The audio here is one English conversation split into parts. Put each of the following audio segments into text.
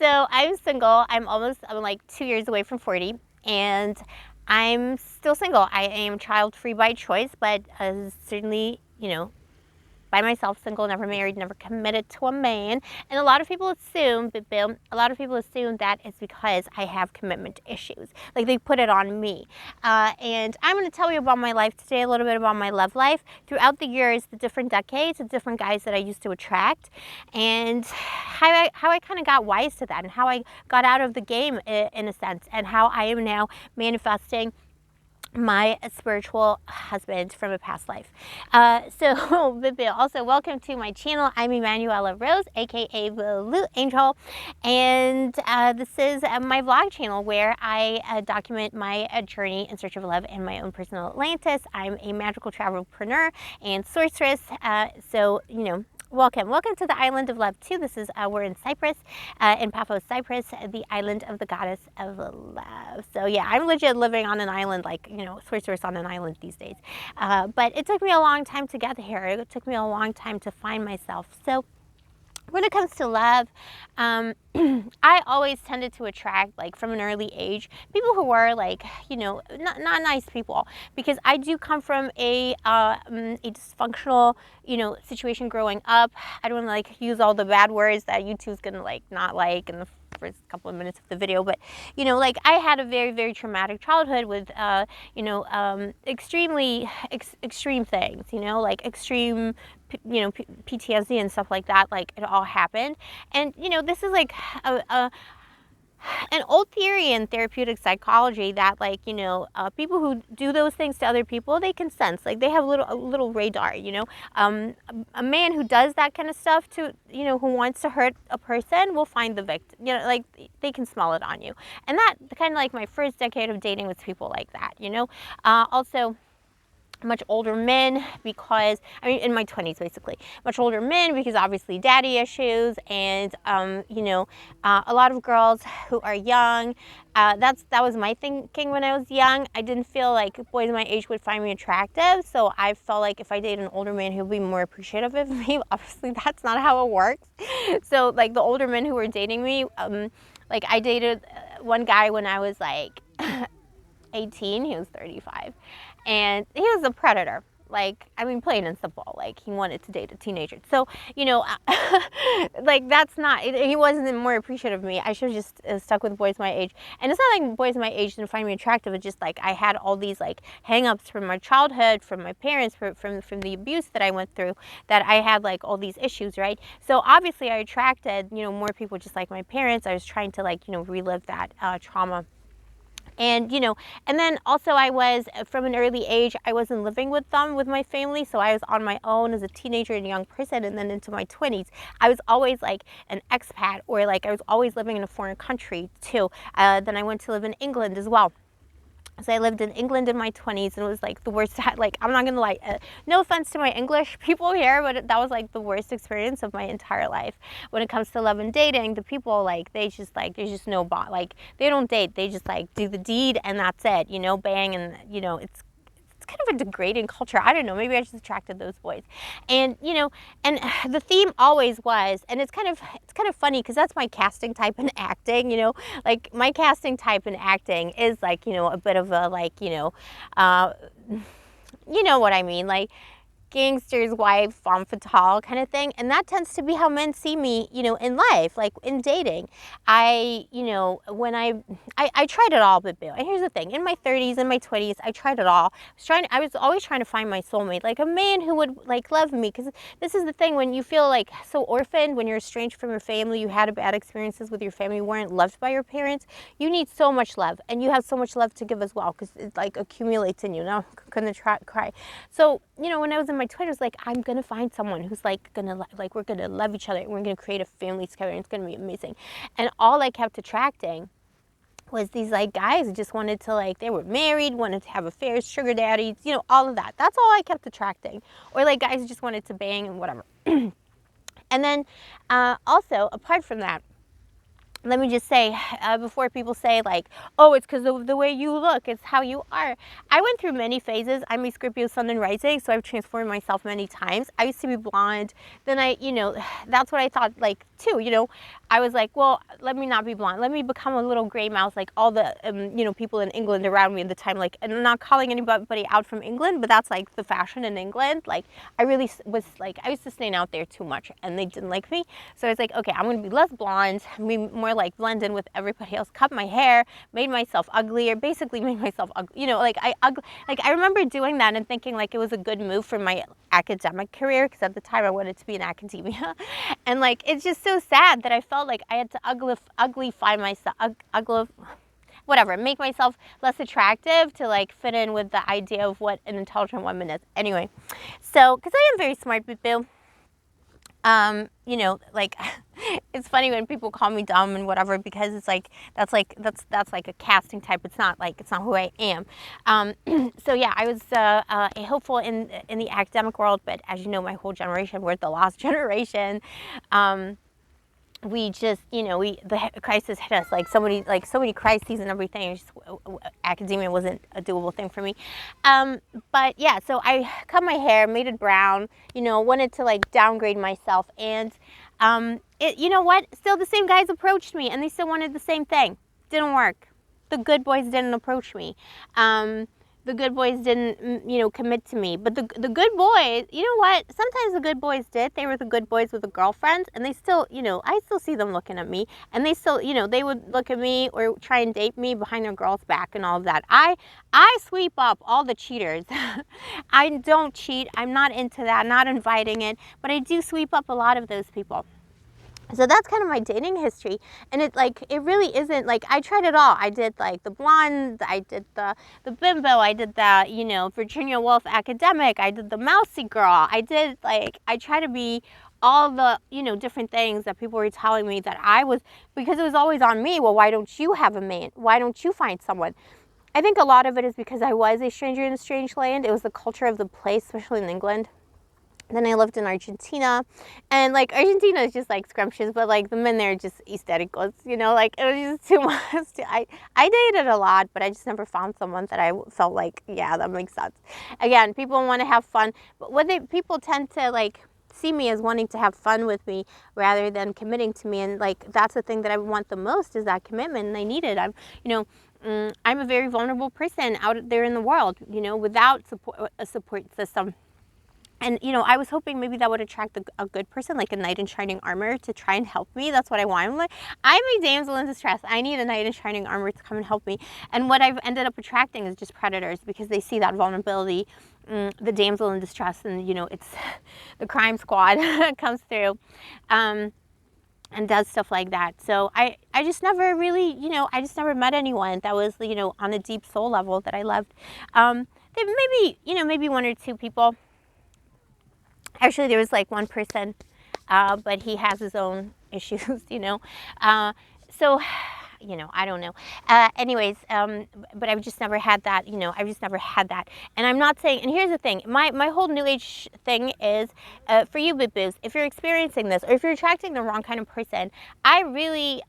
So I'm single. I'm like 2 years away from 40, and I'm still single. I am child-free by choice, but certainly, by myself, single, never married, never committed to a man. And a lot of people assume, that it's because I have commitment issues. Like they put it on me. And I'm going to tell you about my life today, a little bit about my love life. Throughout the years, the different decades, the different guys that I used to attract, and how I kind of got wise to that, and how I got out of the game in a sense, and how I am now manifesting my spiritual husband from a past life. Also, welcome to my channel. I'm Emanuela Rose, aka Blue Angel, and this is my vlog channel where I document my journey in search of love in my own personal Atlantis. I'm a magical travelpreneur and sorceress, Welcome to the island of love too. This is we're in Cyprus, in Paphos, Cyprus, the island of the goddess of love. So yeah, I'm legit living on an island, like sorceress on an island these days. But it took me a long time to get here. It took me a long time to find myself. So when it comes to love, I always tended to attract, like from an early age, people who were like, not nice people, because I do come from a dysfunctional, situation growing up. I don't want to use all the bad words that YouTube's gonna not like in the first couple of minutes of the video, but I had a very, very traumatic childhood with extremely extreme things, extreme PTSD and stuff like that. Like it all happened, and this is like an old theory in therapeutic psychology that people who do those things to other people, they can sense, like they have a little radar. A man who does that kind of stuff to who wants to hurt a person will find the victim. They can smell it on you. And that kind of like my first decade of dating was people like that. Also much older men, because in my 20s basically, much older men, because obviously daddy issues, and a lot of girls who are young. That was my thinking when I was young. I didn't feel like boys my age would find me attractive, so I felt like if I dated an older man, he would be more appreciative of me. Obviously that's not how it works. So like the older men who were dating me, I dated one guy when I was 18, he was 35, and he was a predator. Plain and simple. He wanted to date a teenager. So, that's not, he wasn't more appreciative of me. I should have just stuck with boys my age. And it's not like boys my age didn't find me attractive. It's just I had all these hang-ups from my childhood, from my parents, from the abuse that I went through, that I had all these issues, right? So obviously I attracted, more people just like my parents. I was trying to relive that trauma. And, and then also I was, from an early age, I wasn't living with them, with my family. So I was on my own as a teenager and a young person. And then into my 20s, I was always an expat, or I was always living in a foreign country too. Then I went to live in England as well. So I lived in England in my 20s, and it was the worst. I'm not gonna lie, no offense to my English people here, but that was the worst experience of my entire life. When it comes to love and dating, the people there's just no bond. They don't date, they just do the deed and that's it, bang, and it's kind of a degrading culture. I don't know, maybe I just attracted those boys. And and the theme always was, and it's kind of funny because that's my casting type in acting. My casting type in acting is a bit of a you know what I mean, gangster's wife, femme fatale kind of thing. And that tends to be how men see me, in life, in dating. I tried it all, but and here's the thing, in my 30s and my 20s, I tried it all. I was always trying to find my soulmate, a man who would love me, because this is the thing, when you feel so orphaned, when you're estranged from your family, you had bad experiences with your family, you weren't loved by your parents, you need so much love, and you have so much love to give as well, because it accumulates in you. Now I'm gonna cry. So when I was in my 20s, I'm gonna find someone who's we're gonna love each other, and we're gonna create a family together, and it's gonna be amazing. And all I kept attracting was these guys who just wanted to they were married, wanted to have affairs, sugar daddies, all of that. That's all I kept attracting. Or guys who just wanted to bang and whatever. And then also, apart from that, let me just say, before people say oh, it's because of the way you look, it's how you are. I went through many phases. I'm a Scorpio sun and rising, so I've transformed myself many times. I used to be blonde. Then that's what I thought too, you know. I was like, well, let me not be blonde. Let me become a little gray mouse like all the, you know, people in England around me at the time. Like, and I'm not calling anybody out from England, but that's like the fashion in England. Like, I really was like, I used to stay out there too much and they didn't like me. So I was like, okay, I'm going to be less blonde, be more like blend in with everybody else, cut my hair, made myself uglier, basically made myself ugly. You know, like I remember doing that and thinking like it was a good move for my academic career, because at the time I wanted to be in academia. And like, it's just so sad that I felt like I had to uglify myself, whatever, make myself less attractive to like fit in with the idea of what an intelligent woman is. Anyway, so, because I am very smart, boo. You know, like, it's funny when people call me dumb and whatever, because it's like, that's like a casting type. It's not who I am. So yeah, I was a hopeful in the academic world, but as you know, my whole generation, we're the lost generation. We just, you know, the crisis hit us, like so many crises and everything. Just, academia wasn't a doable thing for me. But yeah, so I cut my hair, made it brown, you know, wanted to like downgrade myself. And you know what? Still the same guys approached me and they still wanted the same thing. Didn't work. The good boys didn't approach me. The good boys didn't, you know, commit to me. But the good boys, you know what? Sometimes the good boys did. They were the good boys with the girlfriends, and they still, you know, I still see them looking at me, and they still, you know, they would look at me or try and date me behind their girl's back and all of that. I sweep up all the cheaters. I don't cheat. I'm not into that. Not inviting it, but I do sweep up a lot of those people. So that's kind of my dating history. And it really isn't like, I tried it all. I did like the blonde, I did the bimbo, I did the, you know, Virginia Woolf academic, I did the mousy girl. I try to be all the, you know, different things that people were telling me that I was, because it was always on me. Well, why don't you have a man? Why don't you find someone? I think a lot of it is because I was a stranger in a strange land. It was the culture of the place, especially in England. Then I lived in Argentina, and like Argentina is just like scrumptious, but like the men there are just aestheticals, you know, like it was just too much. I dated a lot, but I just never found someone that I felt like, yeah, that makes sense. Again, people want to have fun, but people tend to like see me as wanting to have fun with me rather than committing to me, and like that's the thing that I want the most, is that commitment, and I need it. I'm a very vulnerable person out there in the world, you know, without a support system. And, you know, I was hoping maybe that would attract a good person, like a knight in shining armor, to try and help me. That's what I want. I'm a damsel in distress. I need a knight in shining armor to come and help me. And what I've ended up attracting is just predators, because they see that vulnerability, the damsel in distress, and, you know, it's the crime squad comes through and does stuff like that. So I just never really, you know, I just never met anyone that was, you know, on a deep soul level that I loved. Maybe one or two people. Actually, there was like one person, but he has his own issues, you know. So, you know, I don't know. But I've just never had that, you know, I've just never had that. And I'm not saying, and here's the thing, my whole new age thing is, for you boo-boos, if you're experiencing this, or if you're attracting the wrong kind of person, I really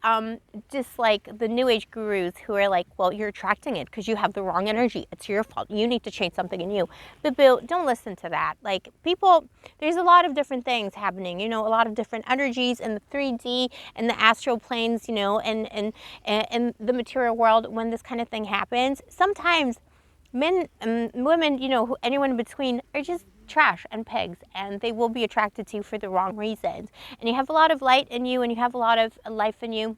dislike the new age gurus who are like, well, you're attracting it because you have the wrong energy. It's your fault. You need to change something in you. Boo-boo, don't listen to that. Like, people, there's a lot of different things happening, you know, a lot of different energies in the 3D and the astral planes, you know, and in the material world. When this kind of thing happens, sometimes men and women, you know, anyone in between, are just trash and pigs, and they will be attracted to you for the wrong reasons. And you have a lot of light in you, and you have a lot of life in you.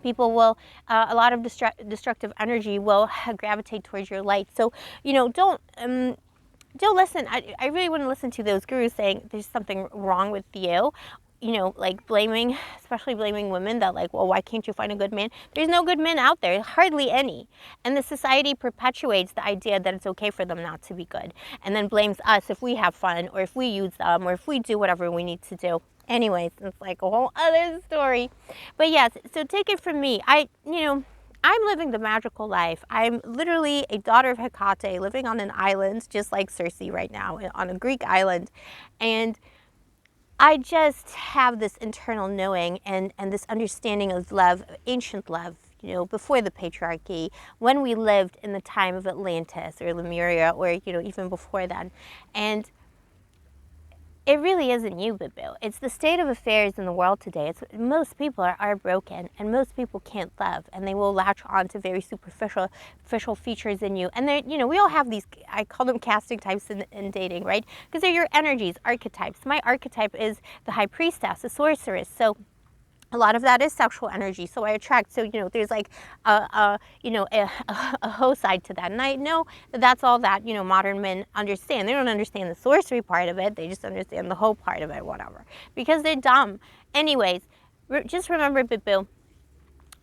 People will, a lot of destructive energy will gravitate towards your light. So, you know, don't listen. I really wouldn't listen to those gurus saying there's something wrong with you. You know, like especially blaming women, that like, well, why can't you find a good man? There's no good men out there, hardly any. And the society perpetuates the idea that it's okay for them not to be good, and then blames us if we have fun, or if we use them, or if we do whatever we need to do. Anyways, it's like a whole other story. But yes, so take it from me. I'm living the magical life. I'm literally a daughter of Hecate, living on an island, just like Circe right now, on a Greek island. And I just have this internal knowing and this understanding of love, ancient love, you know, before the patriarchy, when we lived in the time of Atlantis or Lemuria, or, you know, even before then. And It really isn't you, boo-boo. It's the state of affairs in the world today. Most people are broken, and most people can't love, and they will latch on to very superficial features in you. And we all have these, I call them casting types in dating, right? Because they're your energies, archetypes. My archetype is the high priestess, the sorceress. So a lot of that is sexual energy, so I attract. So there's like a hoe side to that, and I know that that's all that modern men understand. They don't understand the sorcery part of it; they just understand the hoe part of it, whatever, because they're dumb. Anyways, just remember, boo,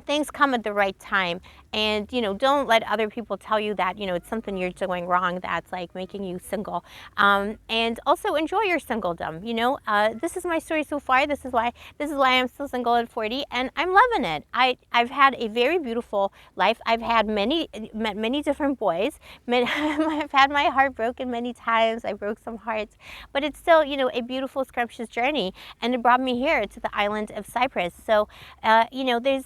things come at the right time, and don't let other people tell you that it's something you're doing wrong that's like making you single. And also enjoy your singledom. This is my story so far. This is why I'm still single at 40, and I'm loving it. I've had a very beautiful life. I've met many different boys. I've had my heart broken many times. I broke some hearts, but it's still a beautiful, scrumptious journey, and it brought me here to the island of Cyprus. So there's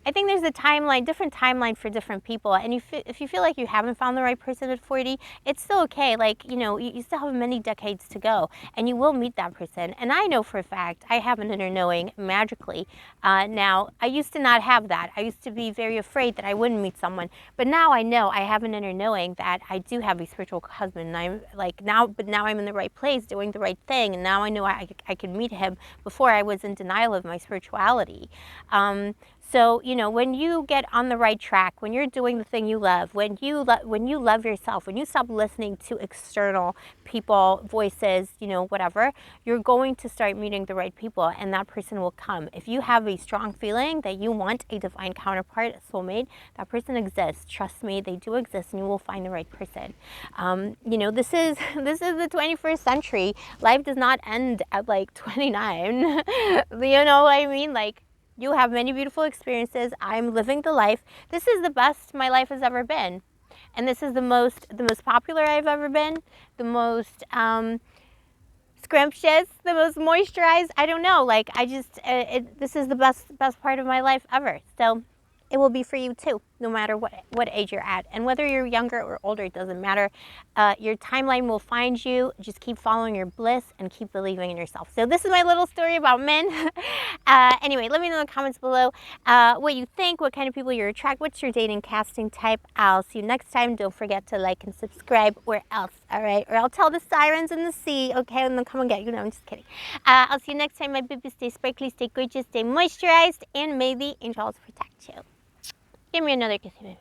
I think there's a different timeline for different people. And if you feel like you haven't found the right person at 40, it's still okay. Like, you still have many decades to go, and you will meet that person. And I know for a fact I have an inner knowing magically. Now, I used to not have that. I used to be very afraid that I wouldn't meet someone. But now I know I have an inner knowing that I do have a spiritual husband. And I'm like but now I'm in the right place doing the right thing. And now I know I could meet him before I was in denial of my spirituality. So, when you get on the right track, when you're doing the thing you love, when you love yourself, when you stop listening to external people, voices, whatever, you're going to start meeting the right people, and that person will come. If you have a strong feeling that you want a divine counterpart, a soulmate, that person exists. Trust me, they do exist, and you will find the right person. This is the 21st century. Life does not end at like 29. You know what I mean? Like, you have many beautiful experiences. I'm living the life. This is the best my life has ever been. And this is the most popular I've ever been, the most scrumptious, the most moisturized. I don't know. Like, this is the best part of my life ever. So it will be for you too, no matter what age you're at. And whether you're younger or older, it doesn't matter. Your timeline will find you. Just keep following your bliss and keep believing in yourself. So this is my little story about men. Anyway, let me know in the comments below what you think, what kind of people you attract, what's your dating casting type. I'll see you next time. Don't forget to like and subscribe, or else, all right? Or I'll tell the sirens in the sea, okay, and they'll come and get you. No, I'm just kidding. I'll see you next time, my babies. Stay sparkly, stay gorgeous, stay moisturized, and may the angels protect you. Give me another kiss, baby.